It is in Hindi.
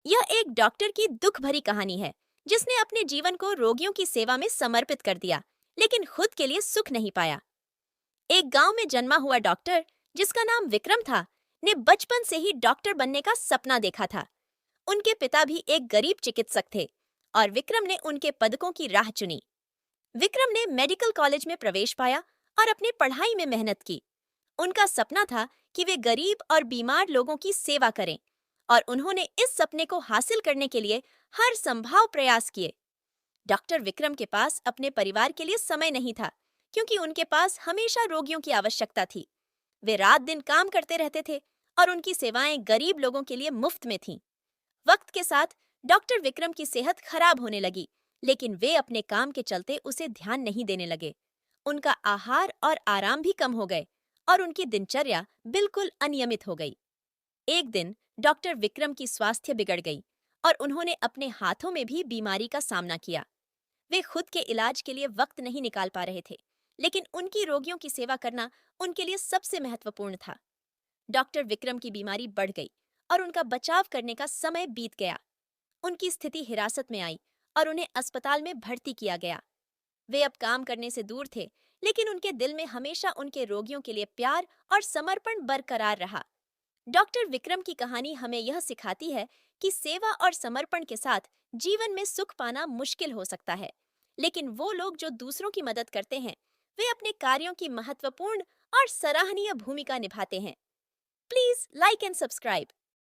यह एक डॉक्टर की दुख भरी कहानी है जिसने अपने जीवन को रोगियों की सेवा में समर्पित कर दिया, लेकिन खुद के लिए सुख नहीं पाया। एक गांव में जन्मा हुआ डॉक्टर, जिसका नाम विक्रम था, ने बचपन से ही डॉक्टर बनने का सपना देखा था। उनके पिता भी एक गरीब चिकित्सक थे और विक्रम ने उनके पदकों की राह चुनी। विक्रम ने मेडिकल कॉलेज में प्रवेश पाया और अपनी पढ़ाई में मेहनत की। उनका सपना था कि वे गरीब और बीमार लोगों की सेवा करें, और उन्होंने इस सपने को हासिल करने के लिए हर संभव प्रयास किए। डॉक्टर विक्रम के पास अपने परिवार के लिए समय नहीं था, क्योंकि उनके पास हमेशा रोगियों की आवश्यकता थी। वे रात दिन काम करते रहते थे और उनकी सेवाएं गरीब लोगों के लिए मुफ्त में थीं। वक्त के साथ डॉक्टर विक्रम की सेहत खराब होने लगी, लेकिन वे अपने काम के चलते उसे ध्यान नहीं देने लगे। उनका आहार और आराम भी कम हो गए और उनकी दिनचर्या बिल्कुल अनियमित हो गई। एक दिन डॉक्टर विक्रम की स्वास्थ्य बिगड़ गई और उन्होंने अपने हाथों में भी बीमारी का सामना किया। वे खुद के इलाज के लिए वक्त नहीं निकाल पा रहे थे, लेकिन उनकी रोगियों की सेवा करना उनके लिए सबसे महत्वपूर्ण था। डॉक्टर विक्रम की बीमारी बढ़ गई और उनका बचाव करने का समय बीत गया। उनकी स्थिति हिरासत में आई और उन्हें अस्पताल में भर्ती किया गया। वे अब काम करने से दूर थे, लेकिन उनके दिल में हमेशा उनके रोगियों के लिए प्यार और समर्पण बरकरार रहा। डॉक्टर विक्रम की कहानी हमें यह सिखाती है कि सेवा और समर्पण के साथ जीवन में सुख पाना मुश्किल हो सकता है, लेकिन वो लोग जो दूसरों की मदद करते हैं, वे अपने कार्यों की महत्वपूर्ण और सराहनीय भूमिका निभाते हैं। Please like and subscribe.